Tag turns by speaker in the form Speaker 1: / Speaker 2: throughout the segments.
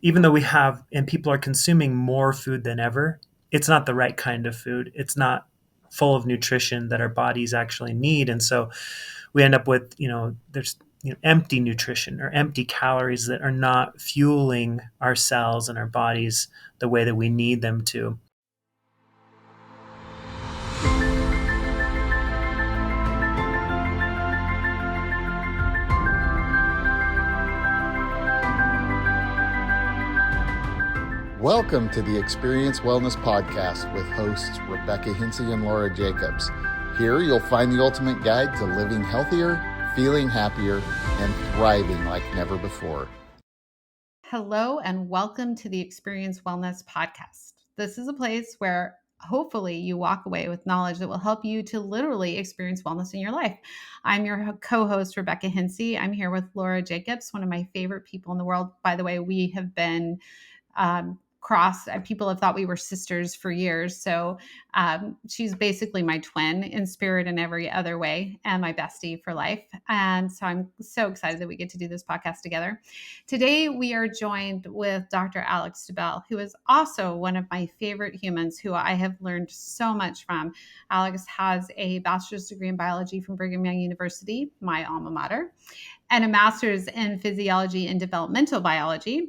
Speaker 1: even though and people are consuming more food than ever, it's not the right kind of food. It's not full of nutrition that our bodies actually need. And so we end up with, there's empty nutrition or empty calories that are not fueling our cells and our bodies the way that we need them to.
Speaker 2: Welcome to the Experience Wellness Podcast with hosts Rebecca Hintze and Laura Jacobs. Here you'll find the ultimate guide to living healthier, feeling happier, and thriving like never before.
Speaker 3: Hello and welcome to the Experience Wellness Podcast. This is a place where hopefully you walk away with knowledge that will help you to literally experience wellness in your life. I'm your co-host, Rebecca Hintze. I'm here with Laura Jacobs, one of my favorite people in the world. By the way, we have been people have thought we were sisters for years. So she's basically my twin in spirit and every other way, and my bestie for life. And so I'm so excited that we get to do this podcast together. Today, we are joined with Dr. Alex Dabell, who is also one of my favorite humans who I have learned so much from. Alex has a bachelor's degree in biology from Brigham Young University, my alma mater, and a master's in physiology and developmental biology.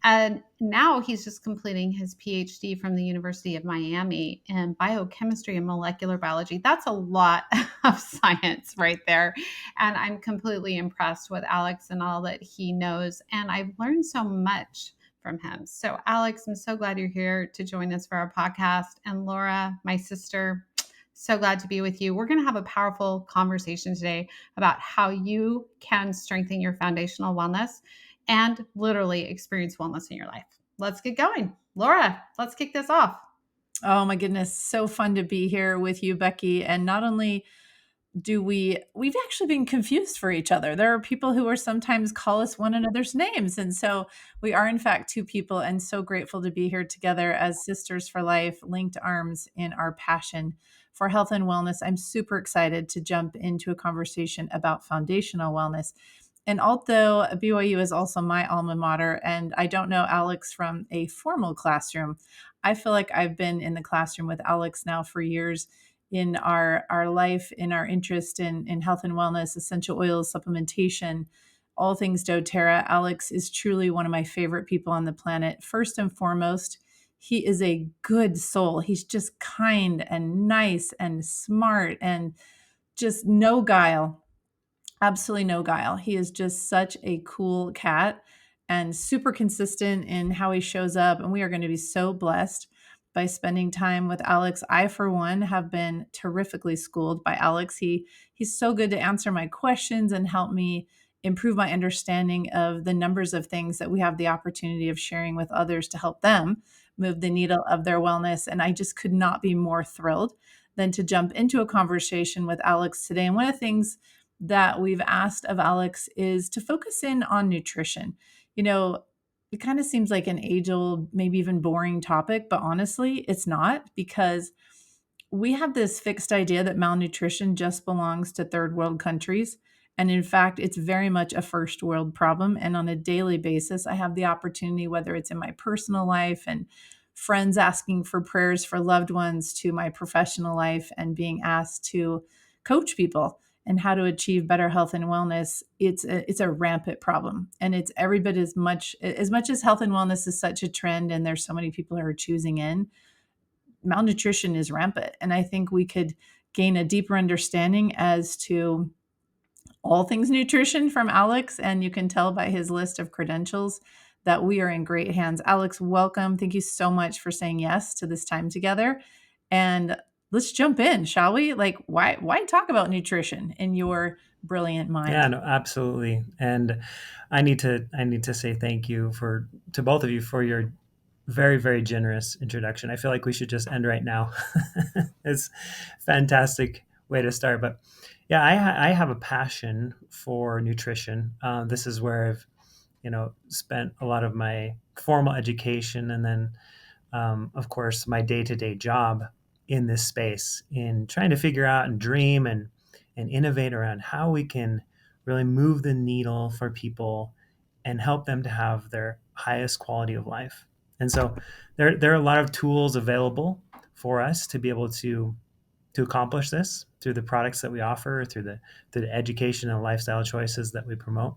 Speaker 3: And now he's just completing his PhD from the University of Miami in biochemistry and molecular biology. That's a lot of science right there. And I'm completely impressed with Alex and all that he knows. And I've learned so much from him. So Alex, I'm so glad you're here to join us for our podcast. And Laura, my sister, so glad to be with you. We're going to have a powerful conversation today about how you can strengthen your foundational wellness and literally experience wellness in your life. Let's get going. Laura, let's kick this off.
Speaker 4: Oh my goodness. So fun to be here with you, Becky. And not only do we've actually been confused for each other. There are people who are sometimes call us one another's names. And so we are in fact two people, and so grateful to be here together as sisters for life, linked arms in our passion for health and wellness. I'm super excited to jump into a conversation about foundational wellness. And although BYU is also my alma mater, and I don't know Alex from a formal classroom, I feel like I've been in the classroom with Alex now for years in our life, in our interest in health and wellness, essential oils, supplementation, all things doTERRA. Alex is truly one of my favorite people on the planet. First and foremost, he is a good soul. He's just kind and nice and smart and just no guile. Absolutely no guile. He is just such a cool cat and super consistent in how he shows up. And we are going to be so blessed by spending time with Alex. I, for one, have been terrifically schooled by Alex. He's so good to answer my questions and help me improve my understanding of the numbers of things that we have the opportunity of sharing with others to help them move the needle of their wellness. And I just could not be more thrilled than to jump into a conversation with Alex today. And one of the things that we've asked of Alex is to focus in on nutrition. It kind of seems like an age-old, maybe even boring topic, but honestly, it's not, because we have this fixed idea that malnutrition just belongs to third world countries. And in fact, it's very much a first world problem. And on a daily basis, I have the opportunity, whether it's in my personal life and friends asking for prayers for loved ones, to my professional life and being asked to coach people and how to achieve better health and wellness. It's a rampant problem. And it's every bit as much as health and wellness is such a trend and there's so many people who are choosing in, malnutrition is rampant. And I think we could gain a deeper understanding as to all things nutrition from Alex. And you can tell by his list of credentials that we are in great hands. Alex, welcome. Thank you so much for saying yes to this time together. And let's jump in, shall we? Like, why talk about nutrition in your brilliant mind?
Speaker 1: Yeah, no, absolutely. And I need to say thank you to both of you for your very, very generous introduction. I feel like we should just end right now. It's a fantastic way to start. But yeah, I have a passion for nutrition. This is where I've, spent a lot of my formal education and then, of course, my day-to-day job in this space, in trying to figure out and dream and innovate around how we can really move the needle for people and help them to have their highest quality of life. And so there are a lot of tools available for us to be able to accomplish this through the products that we offer, through the education and lifestyle choices that we promote.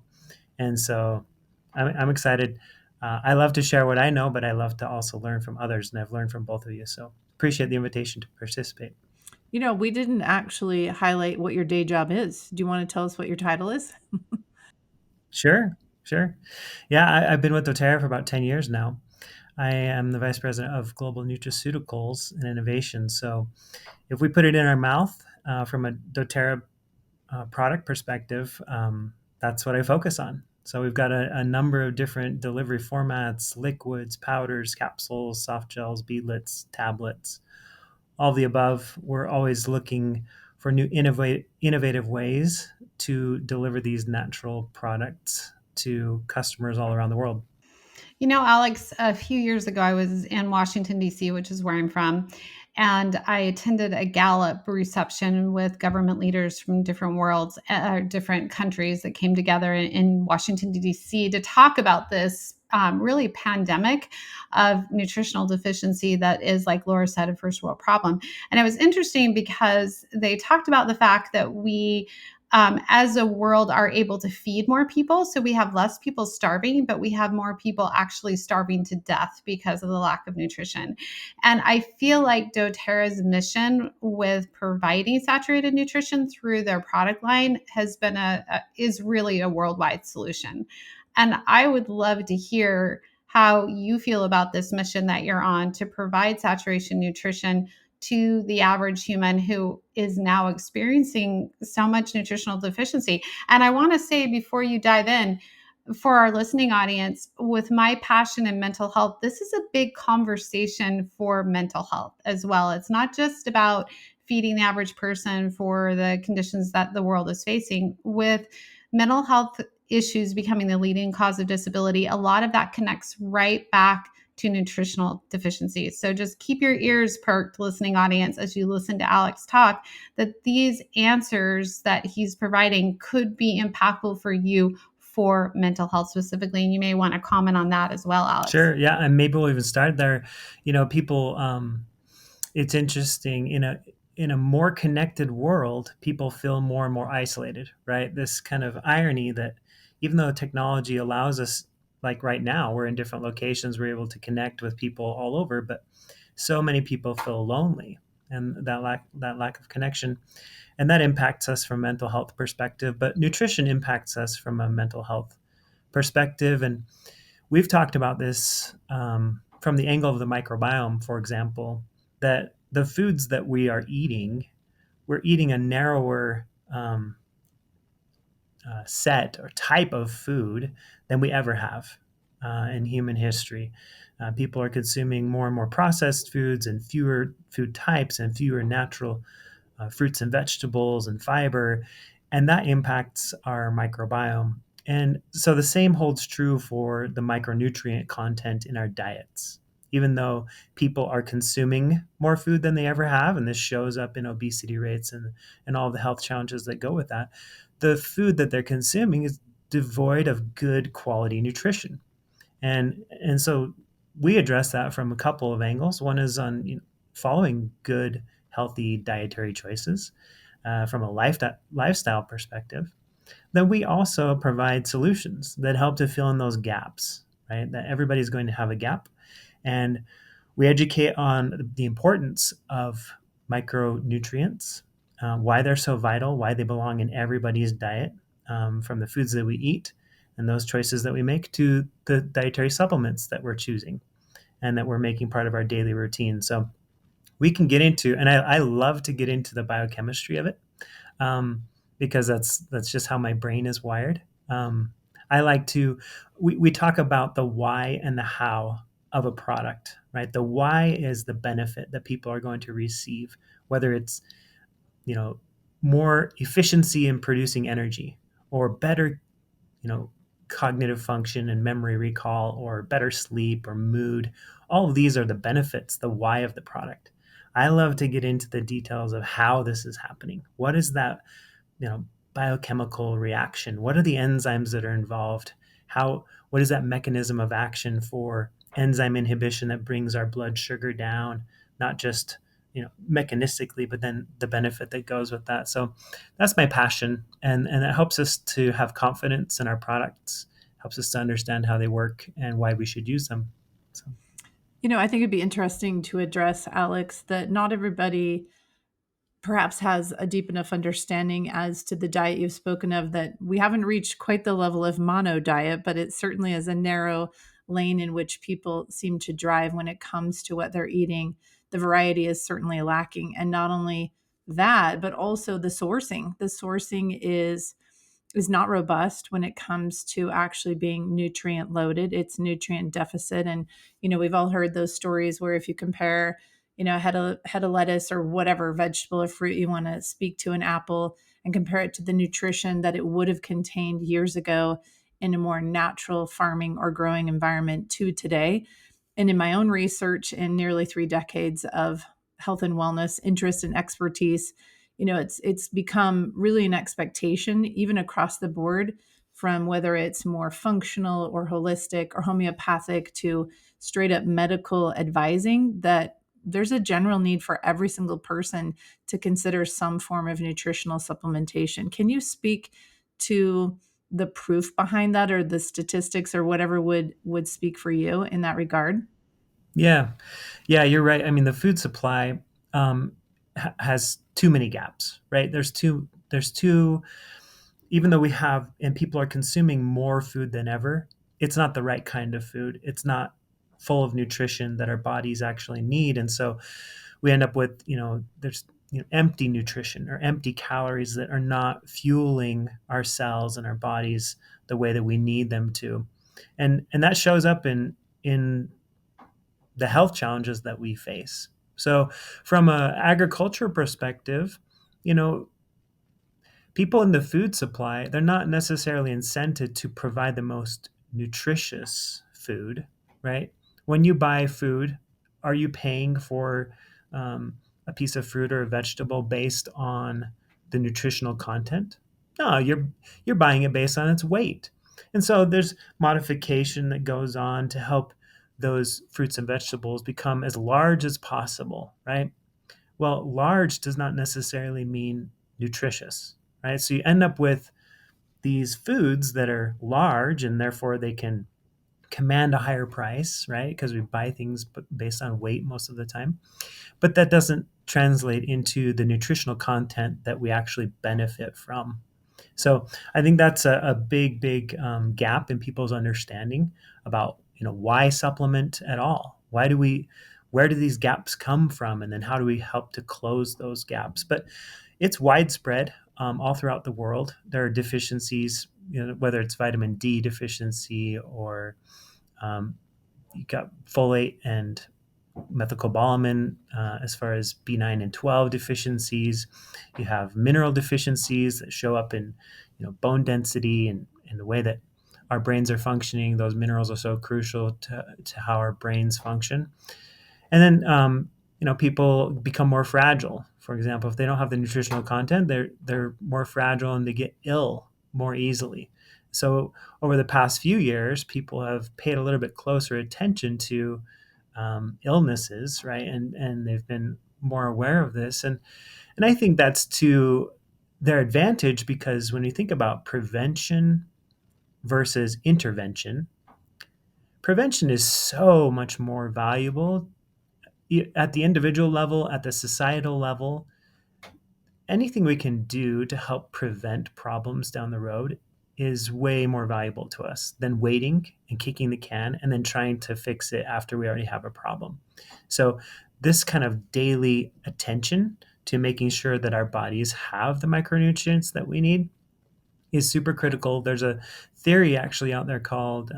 Speaker 1: And so I'm excited. I love to share what I know, but I love to also learn from others, and I've learned from both of you. So appreciate the invitation to participate.
Speaker 4: We didn't actually highlight what your day job is. Do you want to tell us what your title is?
Speaker 1: Sure, sure. Yeah, I've been with doTERRA for about 10 years now. I am the vice president of global nutraceuticals and innovation. So if we put it in our mouth from a doTERRA product perspective, that's what I focus on. So we've got a number of different delivery formats: liquids, powders, capsules, soft gels, beadlets, tablets, all of the above. We're always looking for new innovative ways to deliver these natural products to customers all around the world.
Speaker 3: Alex, a few years ago, I was in Washington, D.C., which is where I'm from, and I attended a Gallup reception with government leaders from different worlds, different countries that came together in Washington, D.C. to talk about this really pandemic of nutritional deficiency that is, like Laura said, a first world problem. And it was interesting because they talked about the fact that we as a world are able to feed more people. So we have less people starving, but we have more people actually starving to death because of the lack of nutrition. And I feel like doTERRA's mission with providing saturated nutrition through their product line has been is really a worldwide solution. And I would love to hear how you feel about this mission that you're on to provide saturation nutrition to the average human who is now experiencing so much nutritional deficiency. And I want to say before you dive in, for our listening audience, with my passion in mental health, this is a big conversation for mental health as well. It's not just about feeding the average person for the conditions that the world is facing. With mental health issues becoming the leading cause of disability, a lot of that connects right back to nutritional deficiencies. So just keep your ears perked, listening audience, as you listen to Alex talk, that these answers that he's providing could be impactful for you for mental health specifically. And you may want to comment on that as well, Alex.
Speaker 1: Sure. Yeah. And maybe we'll even start there. People, it's interesting in a more connected world, people feel more and more isolated, right? This kind of irony that even though technology allows us, like right now, we're in different locations, we're able to connect with people all over, but so many people feel lonely, and that lack of connection, and that impacts us from a mental health perspective. But nutrition impacts us from a mental health perspective, and we've talked about this from the angle of the microbiome, for example, that the foods that we're eating a narrower set or type of food than we ever have in human history. People are consuming more and more processed foods and fewer food types and fewer natural fruits and vegetables and fiber, and that impacts our microbiome. And so the same holds true for the micronutrient content in our diets. Even though people are consuming more food than they ever have, and this shows up in obesity rates and all the health challenges that go with that, the food that they're consuming is devoid of good quality nutrition. And so we address that from a couple of angles. One is on following good, healthy dietary choices from a lifestyle perspective. Then we also provide solutions that help to fill in those gaps, right? That everybody's going to have a gap. And we educate on the importance of micronutrients, why they're so vital, why they belong in everybody's diet, from the foods that we eat and those choices that we make to the dietary supplements that we're choosing and that we're making part of our daily routine. So we can get into, and I love to get into the biochemistry of it, because that's just how my brain is wired. I like to, we talk about the why and the how of a product, right? The why is the benefit that people are going to receive, whether it's, more efficiency in producing energy or better, cognitive function and memory recall or better sleep or mood. All of these are the benefits, the why of the product. I love to get into the details of how this is happening. What is that, biochemical reaction? What are the enzymes that are involved? what is that mechanism of action for enzyme inhibition that brings our blood sugar down, not just mechanistically, but then the benefit that goes with that. So that's my passion, and it helps us to have confidence in our products, helps us to understand how they work and why we should use them. So.
Speaker 4: I think it'd be interesting to address, Alex, that not everybody perhaps has a deep enough understanding as to the diet you've spoken of, that we haven't reached quite the level of mono diet, but it certainly is a narrow lane in which people seem to drive when it comes to what they're eating. The variety is certainly lacking. And not only that, but also the sourcing. The sourcing is not robust when it comes to actually being nutrient loaded. It's nutrient deficit. And, we've all heard those stories where if you compare, a head of lettuce or whatever vegetable or fruit you want to speak to, an apple, and compare it to the nutrition that it would have contained years ago in a more natural farming or growing environment to today. And in my own research in nearly 3 decades of health and wellness interest and expertise, it's become really an expectation, even across the board, from whether it's more functional or holistic or homeopathic to straight up medical advising, that there's a general need for every single person to consider some form of nutritional supplementation. Can you speak to the proof behind that, or the statistics, or whatever would speak for you in that regard?
Speaker 1: Yeah, yeah, you're right. I mean, the food supply has too many gaps, right? There's too, even though we have, and people are consuming more food than ever, it's not the right kind of food. It's not full of nutrition that our bodies actually need. And so we end up with, there's empty nutrition or empty calories that are not fueling our cells and our bodies the way that we need them to. And that shows up in the health challenges that we face. So from an agriculture perspective, you know, people in the food supply, they're not necessarily incented to provide the most nutritious food, right? When you buy food, are you paying for a piece of fruit or a vegetable based on the nutritional content? No, you're buying it based on its weight. And so there's modification that goes on to help those fruits and vegetables become as large as possible, right? Well, large does not necessarily mean nutritious, right? So you end up with these foods that are large and therefore they can command a higher price, right? Because we buy things based on weight most of the time. But that doesn't translate into the nutritional content that we actually benefit from. So I think that's a big, big gap in people's understanding about why supplement at all. Where do these gaps come from, and then how do we help to close those gaps? But it's widespread all throughout the world. There are deficiencies, whether it's vitamin D deficiency or you got folate and methylcobalamin as far as B9 and 12 deficiencies. You have mineral deficiencies that show up in bone density and the way that our brains are functioning. Those minerals are so crucial to how our brains function. And then people become more fragile. For example, if they don't have the nutritional content, they're more fragile and they get ill more easily. So over the past few years, people have paid a little bit closer attention to illnesses, right? And they've been more aware of this. And I think that's to their advantage, because when you think about prevention versus intervention, prevention is so much more valuable at the individual level, at the societal level. Anything we can do to help prevent problems down the road is way more valuable to us than waiting and kicking the can and then trying to fix it after we already have a problem. So this kind of daily attention to making sure that our bodies have the micronutrients that we need is super critical. There's a theory actually out there called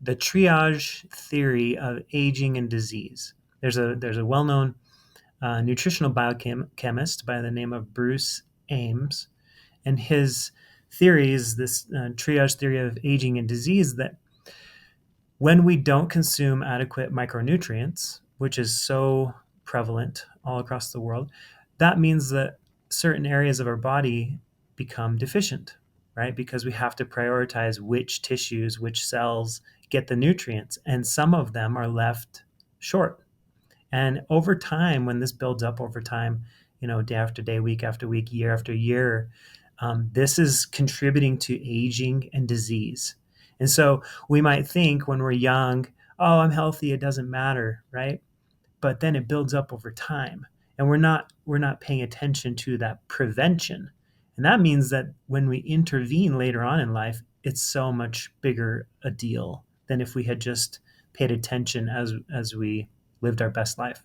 Speaker 1: the triage theory of aging and disease. There's a well-known nutritional biochemist by the name of Bruce Ames, and his theory is this triage theory of aging and disease, that when we don't consume adequate micronutrients, which is so prevalent all across the world, that means that certain areas of our body become deficient, right? Because we have to prioritize which tissues, which cells get the nutrients, and some of them are left short. And over time, when this builds up over time, day after day, week after week, year after year, this is contributing to aging and disease. And so we might think when we're young, oh, I'm healthy, it doesn't matter, right? But then it builds up over time, and we're not paying attention to that prevention. And that means that when we intervene later on in life, it's so much bigger a deal than if we had just paid attention as we lived our best life.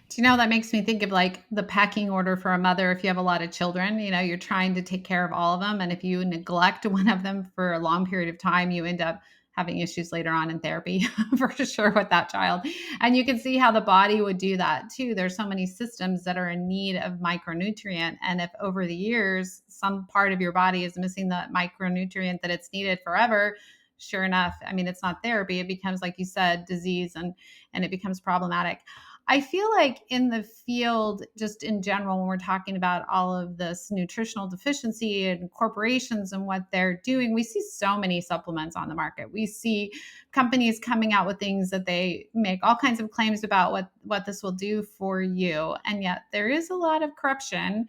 Speaker 3: Do you know, that makes me think of like the packing order for a mother. If you have a lot of children, you're trying to take care of all of them. And if you neglect one of them for a long period of time, you end up having issues later on in therapy for sure with that child. And you can see how the body would do that too. There's so many systems that are in need of micronutrient. And if over the years, some part of your body is missing the micronutrient that it's needed forever, sure enough, I mean, it's not therapy. It becomes, like you said, disease, and it becomes problematic. I feel like in the field, just in general, when we're talking about all of this nutritional deficiency and corporations and what they're doing, we see so many supplements on the market. We see companies coming out with things that they make all kinds of claims about what this will do for you. And yet there is a lot of corruption.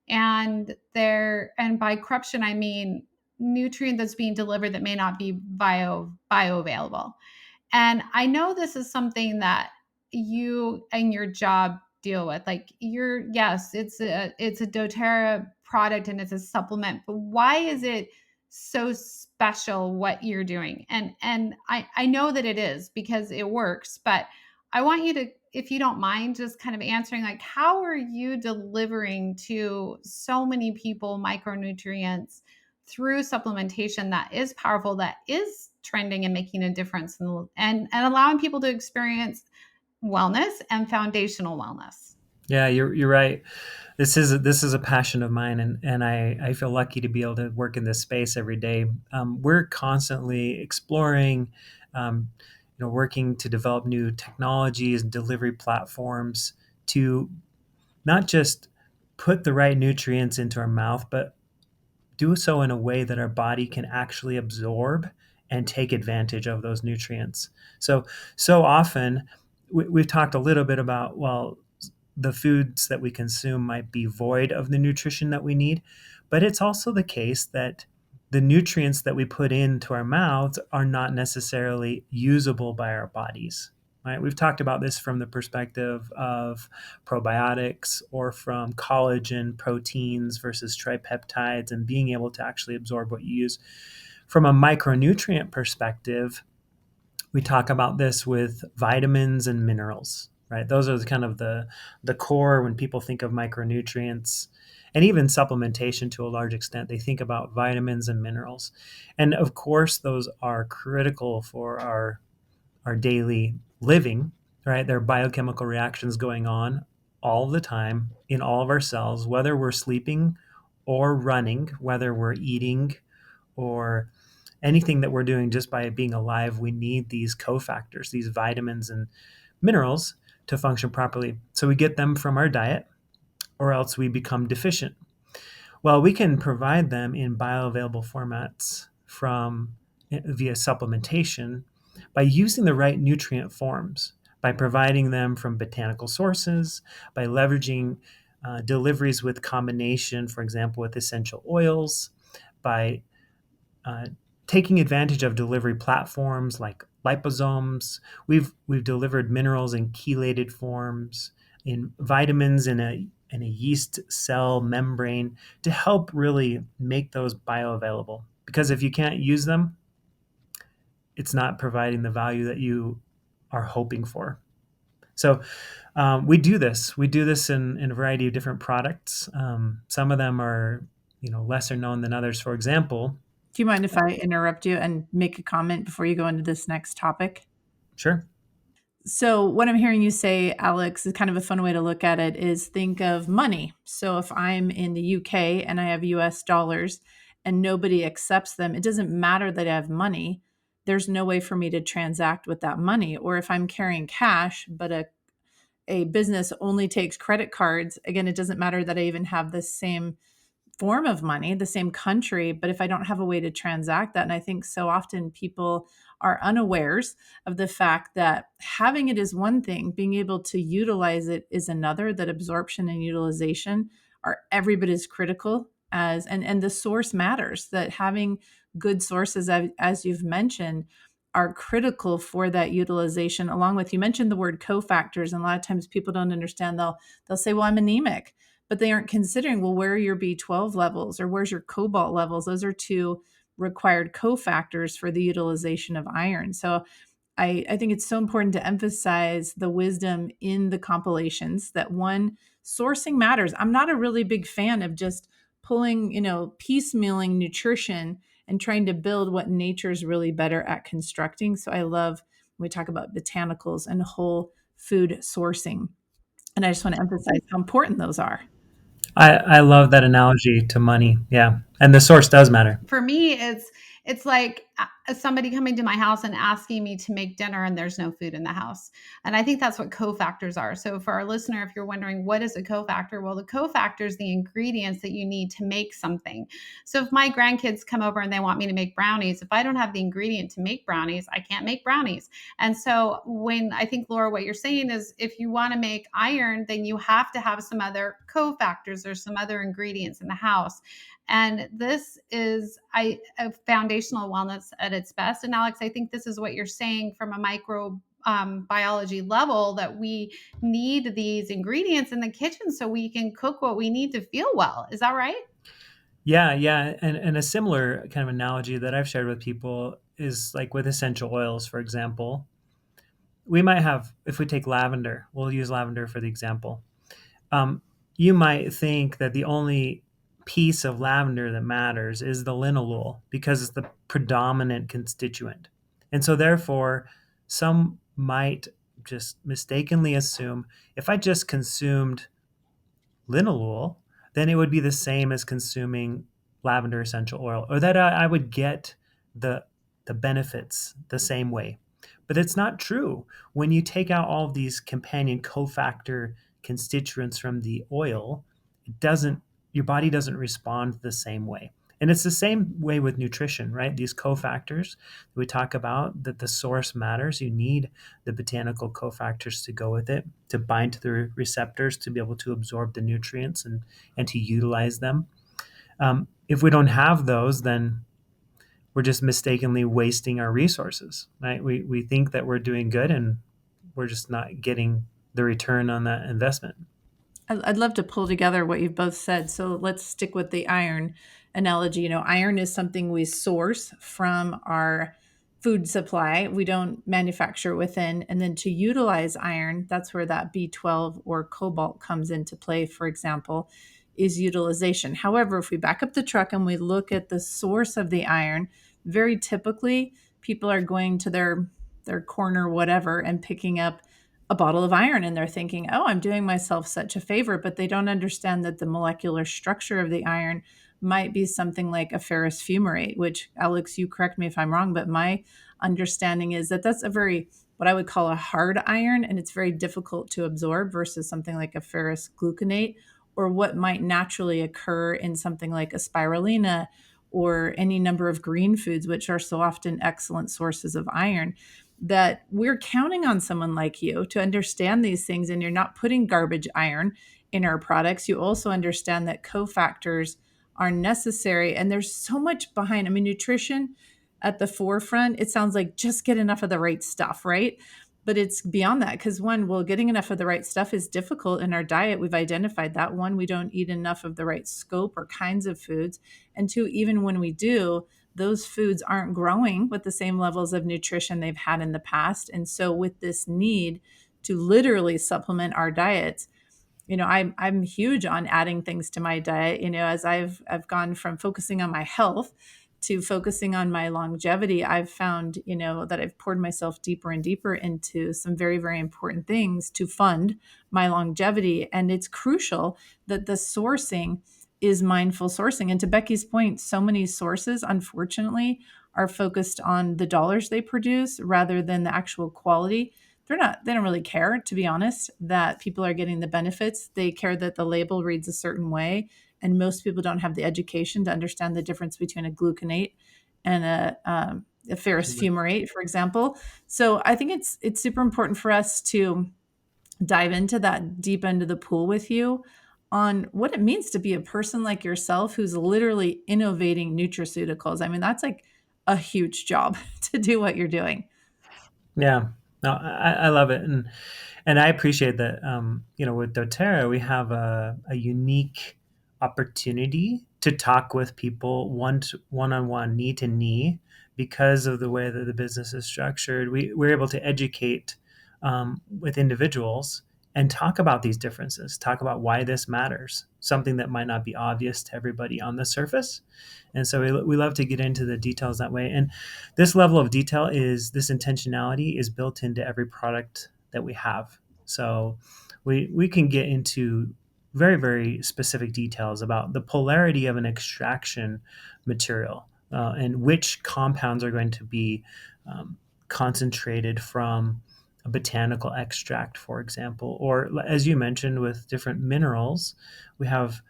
Speaker 3: And by corruption, I mean nutrient that's being delivered that may not be bioavailable. And I know this is something that you and your job deal with. Like, yes, it's a doTERRA product and it's a supplement, but why is it so special what you're doing? And I know that it is because it works, but I want you to, if you don't mind, just kind of answering, like, how are you delivering to so many people micronutrients through supplementation that is powerful, that is trending and making a difference, and allowing people to experience wellness and foundational wellness?
Speaker 1: Yeah, you're right. This is a passion of mine, and I feel lucky to be able to work in this space every day. We're constantly exploring, working to develop new technologies and delivery platforms to not just put the right nutrients into our mouth, but do so in a way that our body can actually absorb and take advantage of those nutrients. So often we've talked a little bit about, well, the foods that we consume might be void of the nutrition that we need, but it's also the case that the nutrients that we put into our mouths are not necessarily usable by our bodies. Right? We've talked about this from the perspective of probiotics or from collagen proteins versus tripeptides and being able to actually absorb what you use. From a micronutrient perspective, we talk about this with vitamins and minerals, right? Those are kind of the core when people think of micronutrients, and even supplementation to a large extent. They think about vitamins and minerals. And of course, those are critical for our daily living, right? There are biochemical reactions going on all the time in all of our cells, whether we're sleeping or running, whether we're eating or anything that we're doing. Just by being alive, we need these cofactors, these vitamins and minerals to function properly. So we get them from our diet, or else we become deficient. Well, we can provide them in bioavailable formats via supplementation by using the right nutrient forms, by providing them from botanical sources, by leveraging deliveries with combination, for example, with essential oils, by uh, taking advantage of delivery platforms like liposomes. We've delivered minerals in chelated forms, in vitamins in a yeast cell membrane to help really make those bioavailable. Because if you can't use them, it's not providing the value that you are hoping for. So we do this. We do this in a variety of different products. Some of them are, lesser known than others. For example,
Speaker 4: Do you mind if I interrupt you and make a comment before you go into this next topic?
Speaker 1: sure.
Speaker 4: So, what I'm hearing you say, Alex, is kind of a fun way to look at it is think of money. So, if I'm in the UK and I have US dollars and nobody accepts them, it doesn't matter that I have money. There's no way for me to transact with that money. Or if I'm carrying cash, but a business only takes credit cards, again, it doesn't matter that I even have the same form of money, the same country, but if I don't have a way to transact that, and I think so often people are unawares of the fact that having it is one thing, being able to utilize it is another, that absorption and utilization are every bit as critical as, and the source matters, that having good sources, as you've mentioned, are critical for that utilization. Along with, you mentioned the word cofactors, and a lot of times people don't understand. They'll say, well, I'm anemic, but they aren't considering, well, where are your B12 levels or where's your cobalt levels? Those are two required cofactors for the utilization of iron. So I think it's so important to emphasize the wisdom in the compilations, that one, sourcing matters. I'm not a really big fan of just pulling, piecemealing nutrition and trying to build what nature's really better at constructing. So I love when we talk about botanicals and whole food sourcing. And I just want to emphasize how important those are.
Speaker 1: I love that analogy to money. Yeah. And the source does matter.
Speaker 3: For me, it's like somebody coming to my house and asking me to make dinner and there's no food in the house. And I think that's what cofactors are. So for our listener, if you're wondering what is a cofactor, well, the cofactor is the ingredients that you need to make something. So if my grandkids come over and they want me to make brownies, if I don't have the ingredient to make brownies, I can't make brownies. And so when I think, Laura, what you're saying is if you want to make iron, then you have to have some other cofactors or some other ingredients in the house. And this is a foundational wellness at its best. And Alex, I think this is what you're saying from a biology level, that we need these ingredients in the kitchen so we can cook what we need to feel well. Is that right?
Speaker 1: Yeah, yeah. And a similar kind of analogy that I've shared with people is like with essential oils, for example. We might have, if we take lavender, we'll use lavender for the example. Um, you might think that the only piece of lavender that matters is the linalool because it's the predominant constituent. And so, therefore, some might just mistakenly assume if I just consumed linalool, then it would be the same as consuming lavender essential oil, or that I would get the the benefits the same way. But it's not true. When you take out all of these companion cofactor constituents from the oil, it doesn't your body doesn't respond the same way. And it's the same way with nutrition, right? These cofactors we talk about, that the source matters. You need the botanical cofactors to go with it, to bind to the receptors, to be able to absorb the nutrients and to utilize them. If we don't have those, then we're just mistakenly wasting our resources, right? We think that we're doing good and we're just not getting the return on that investment.
Speaker 4: I'd love to pull together what you've both said. So let's stick with the iron analogy. Iron is something we source from our food supply. We don't manufacture within. And then to utilize iron, that's where that B12 or cobalt comes into play, for example, is utilization. However, if we back up the truck and we look at the source of the iron, very typically people are going to their corner, whatever, and picking up a bottle of iron, and they're thinking, oh, I'm doing myself such a favor, but they don't understand that the molecular structure of the iron might be something like a ferrous fumarate, which, Alex, you correct me if I'm wrong, but my understanding is that that's a very, what I would call a hard iron, and it's very difficult to absorb versus something like a ferrous gluconate, or what might naturally occur in something like a spirulina or any number of green foods, which are so often excellent sources of iron. That we're counting on someone like you to understand these things, and you're not putting garbage iron in our products. You also understand that cofactors are necessary, and there's so much behind. I mean, nutrition at the forefront, it sounds like just get enough of the right stuff, right? But it's beyond that, because one, well, getting enough of the right stuff is difficult in our diet. We've identified that. One, we don't eat enough of the right scope or kinds of foods. And two, even when we do, those foods aren't growing with the same levels of nutrition they've had in the past. And so with this need to literally supplement our diets, I'm huge on adding things to my diet, as I've gone from focusing on my health to focusing on my longevity. I've found, that I've poured myself deeper and deeper into some very, very important things to fund my longevity. And it's crucial that the sourcing is mindful sourcing. And to Becky's point, so many sources, unfortunately, are focused on the dollars they produce rather than the actual quality. They don't really care, to be honest, that people are getting the benefits. They care that the label reads a certain way and most people don't have the education to understand the difference between a gluconate and a ferrous fumarate, for example. So I think it's super important for us to dive into that deep end of the pool with you on what it means to be a person like yourself who's literally innovating nutraceuticals. I mean, that's like a huge job to do what you're doing.
Speaker 1: Yeah, no, I love it, and I appreciate that. With doTERRA, we have a unique opportunity to talk with people one on one, knee to knee, because of the way that the business is structured. We're able to educate with individuals and talk about these differences, talk about why this matters, something that might not be obvious to everybody on the surface. And so we love to get into the details that way. And this level of detail this intentionality is built into every product that we have. So we can get into very, very specific details about the polarity of an extraction material and which compounds are going to be concentrated from a botanical extract, for example. Or, as you mentioned, with different minerals, we have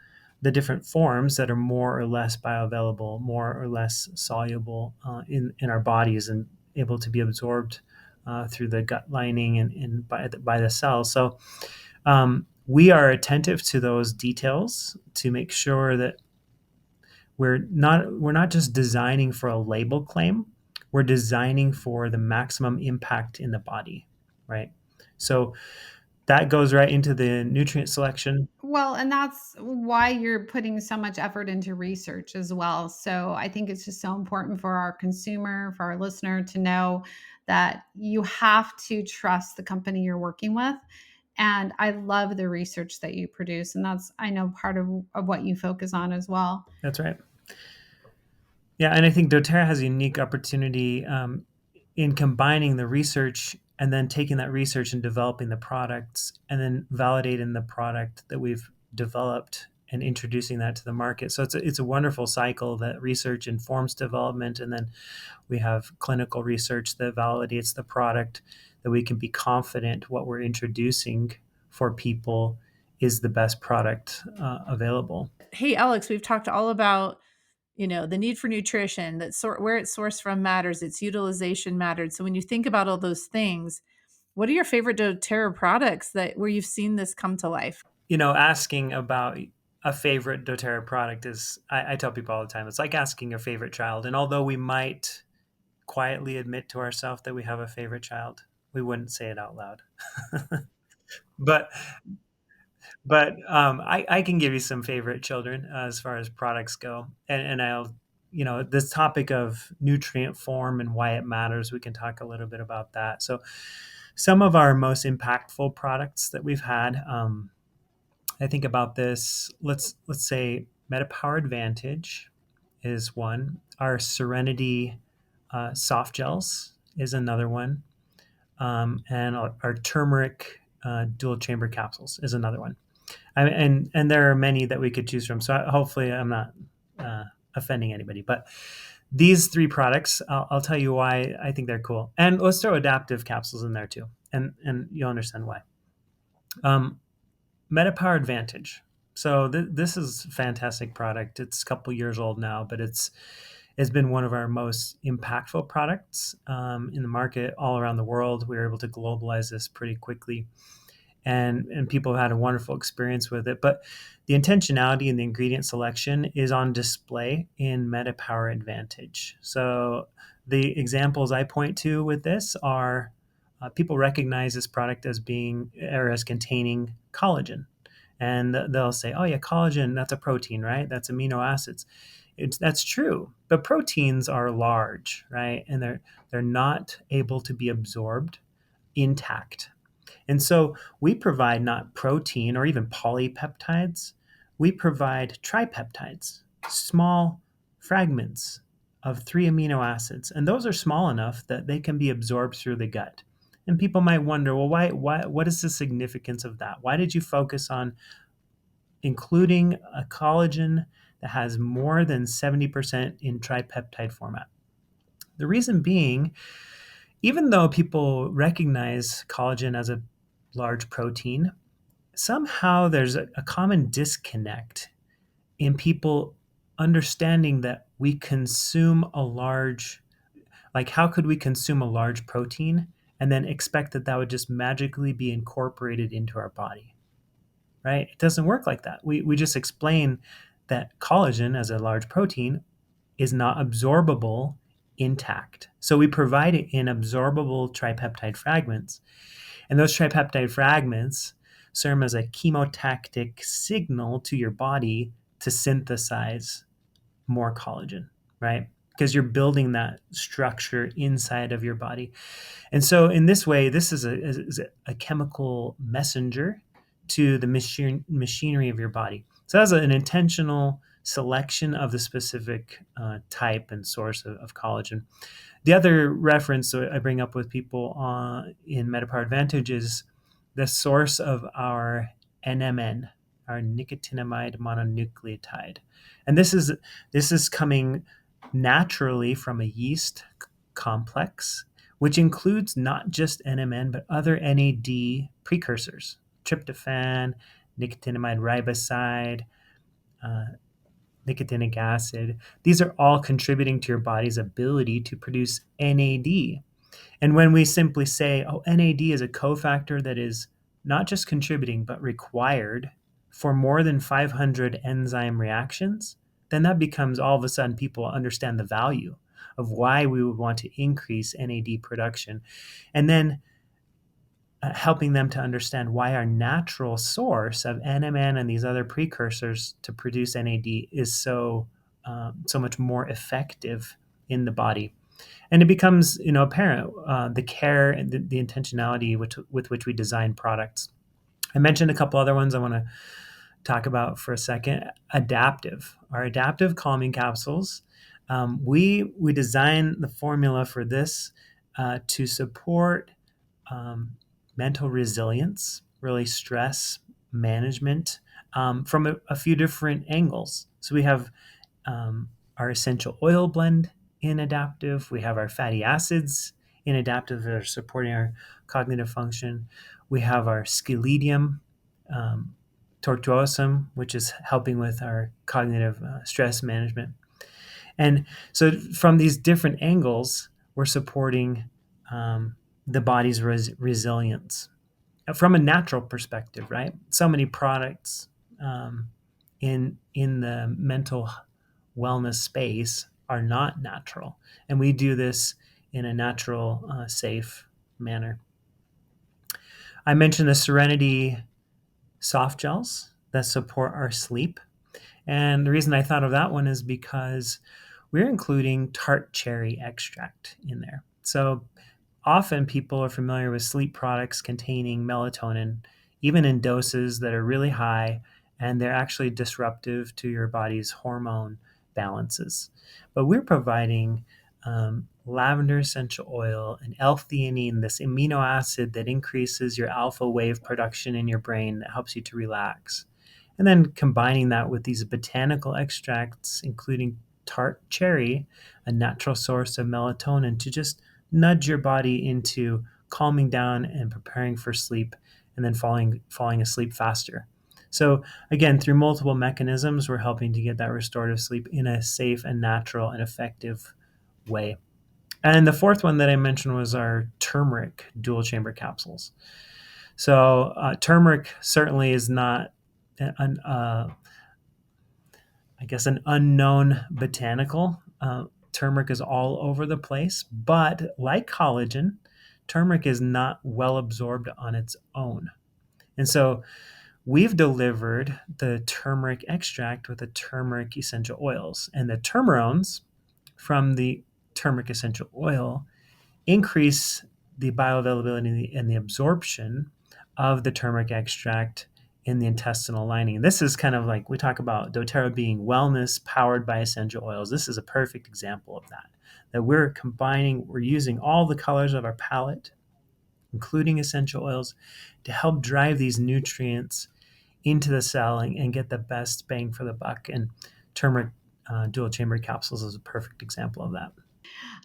Speaker 1: the different forms that are more or less bioavailable, more or less soluble in our bodies and able to be absorbed through the gut lining and by the cells. So we are attentive to those details to make sure that we're not just designing for a label claim. We're designing for the maximum impact in the body, right? So that goes right into the nutrient selection.
Speaker 3: Well, and that's why you're putting so much effort into research as well. So I think it's just so important for our consumer, for our listener to know that you have to trust the company you're working with. And I love the research that you produce. And that's, I know, part of what you focus on as well.
Speaker 1: That's right. Yeah, and I think doTERRA has a unique opportunity in combining the research and then taking that research and developing the products and then validating the product that we've developed and introducing that to the market. So it's a wonderful cycle that research informs development, and then we have clinical research that validates the product, that we can be confident what we're introducing for people is the best product available.
Speaker 4: Hey, Alex, we've talked all about the need for nutrition, where it's sourced from matters, its utilization mattered. So when you think about all those things, what are your favorite doTERRA products where you've seen this come to life?
Speaker 1: Asking about a favorite doTERRA product is, I tell people all the time, it's like asking a favorite child. And although we might quietly admit to ourselves that we have a favorite child, we wouldn't say it out loud. but I can give you some favorite children as far as products go. And I'll, this topic of nutrient form and why it matters, we can talk a little bit about that. So some of our most impactful products that we've had, I think about this. Let's say MetaPower Advantage is one. Our Serenity soft gels is another one, and our turmeric dual chamber capsules is another one. And there are many that we could choose from. So hopefully, I'm not offending anybody. But these three products, I'll tell you why I think they're cool. And let's throw adaptive capsules in there too, and you'll understand why. MetaPower Advantage. So this is a fantastic product. It's a couple years old now, but it's been one of our most impactful products in the market all around the world. We were able to globalize this pretty quickly, and people have had a wonderful experience with it. But the intentionality and the ingredient selection is on display in MetaPower Advantage. So the examples I point to with this are people recognize this product as being or as containing collagen. And they'll say, oh yeah, collagen, that's a protein, right? That's amino acids. That's true. But proteins are large, right? And they're not able to be absorbed intact. And so we provide not protein or even polypeptides. We provide tripeptides, small fragments of 3 amino acids. And those are small enough that they can be absorbed through the gut. And people might wonder, well, what is the significance of that? Why did you focus on including a collagen that has more than 70% in tripeptide format? The reason being, even though people recognize collagen as a large protein, somehow there's a common disconnect in people understanding that we consume a large, like how could we consume a large protein and then expect that that would just magically be incorporated into our body, right? It doesn't work like that. We just explain that collagen as a large protein is not absorbable intact. So we provide it in absorbable tripeptide fragments. And those tripeptide fragments serve as a chemotactic signal to your body to synthesize more collagen, right? Because you're building that structure inside of your body. And so, in this way, this is a chemical messenger to the machinery of your body. So, that's an intentional selection of the specific type and source of collagen. The other reference that I bring up with people in MetaPower Advantage is the source of our NMN, our nicotinamide mononucleotide, and this is coming naturally from a yeast complex, which includes not just NMN but other NAD precursors, tryptophan, nicotinamide riboside, uh, nicotinic acid. These are all contributing to your body's ability to produce NAD. And when we simply say, oh, NAD is a cofactor that is not just contributing, but required for more than 500 enzyme reactions, then that becomes all of a sudden people understand the value of why we would want to increase NAD production. And then helping them to understand why our natural source of NMN and these other precursors to produce NAD is so much more effective in the body. And it becomes apparent the care and the intentionality with which we design products. I mentioned a couple other ones I want to talk about for a second. Our adaptive calming capsules. We design the formula for this to support mental resilience, really stress management from a few different angles. So we have our essential oil blend in adaptive. We have our fatty acids in adaptive that are supporting our cognitive function. We have our sclerotium tortuosum, which is helping with our cognitive stress management. And so from these different angles, we're supporting the body's resilience from a natural perspective, right? So many products in the mental wellness space are not natural, and we do this in a natural, safe manner. I mentioned the Serenity soft gels that support our sleep, and the reason I thought of that one is because we're including tart cherry extract in there. So often people are familiar with sleep products containing melatonin, even in doses that are really high, and they're actually disruptive to your body's hormone balances. But we're providing lavender essential oil and L-theanine, this amino acid that increases your alpha wave production in your brain that helps you to relax. And then combining that with these botanical extracts, including tart cherry, a natural source of melatonin, to just nudge your body into calming down and preparing for sleep, and then falling asleep faster. So again, through multiple mechanisms, we're helping to get that restorative sleep in a safe and natural and effective way. And the fourth one that I mentioned was our turmeric dual chamber capsules. So turmeric certainly is not an unknown botanical. Turmeric is all over the place, but like collagen, turmeric is not well absorbed on its own. And so we've delivered the turmeric extract with the turmeric essential oils, and the turmerones from the turmeric essential oil increase the bioavailability and the absorption of the turmeric extract in the intestinal lining. This is kind of like we talk about doTERRA being wellness powered by essential oils. This is a perfect example of that we're using all the colors of our palette, including essential oils, to help drive these nutrients into the cell and get the best bang for the buck. And turmeric dual chamber capsules is a perfect example of that.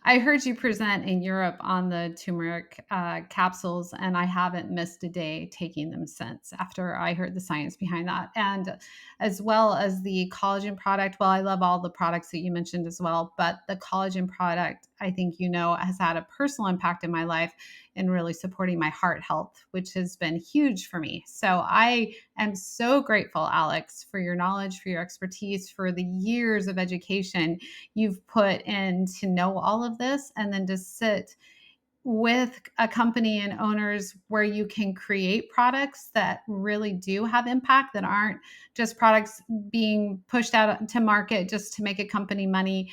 Speaker 3: I heard you present in Europe on the turmeric capsules, and I haven't missed a day taking them since after I heard the science behind that. And as well as the collagen product, well, I love all the products that you mentioned as well, but the collagen product, I think, has had a personal impact in my life in really supporting my heart health, which has been huge for me. So I am so grateful, Alex, for your knowledge, for your expertise, for the years of education you've put in to know all of this, and then to sit with a company and owners where you can create products that really do have impact, that aren't just products being pushed out to market just to make a company money.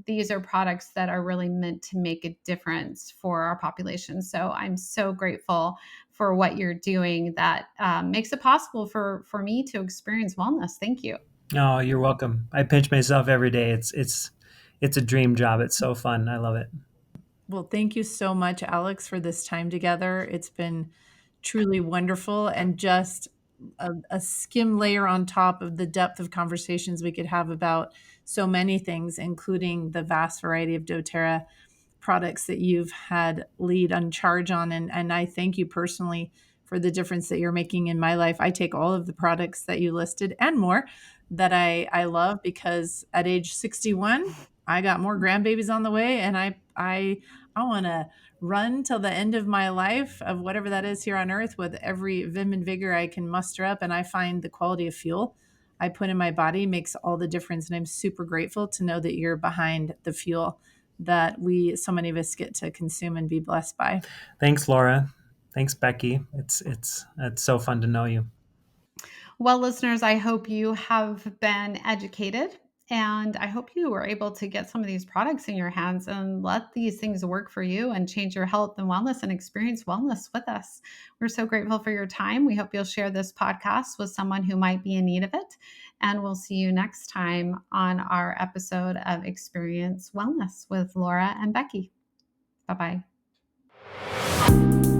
Speaker 3: These are products that are really meant to make a difference for our population. So I'm so grateful for what you're doing that makes it possible for me to experience wellness. Thank you.
Speaker 1: Oh, you're welcome. I pinch myself every day. It's a dream job. It's so fun. I love it.
Speaker 4: Well, thank you so much, Alex, for this time together. It's been truly wonderful and just a skim layer on top of the depth of conversations we could have about so many things, including the vast variety of doTERRA products that you've had lead on charge on. And I thank you personally for the difference that you're making in my life. I take all of the products that you listed and more that I love, because at age 61, I got more grandbabies on the way, and I want to run till the end of my life, of whatever that is here on earth, with every vim and vigor I can muster up. And I find the quality of fuel I put in my body makes all the difference. And I'm super grateful to know that you're behind the fuel that so many of us get to consume and be blessed by.
Speaker 1: Thanks, Laura. Thanks, Becky. It's so fun to know you.
Speaker 3: Well, listeners, I hope you have been educated, and I hope you were able to get some of these products in your hands and let these things work for you and change your health and wellness and experience wellness with us. We're so grateful for your time. We hope you'll share this podcast with someone who might be in need of it. And we'll see you next time on our episode of Experience Wellness with Laura and Becky. Bye bye.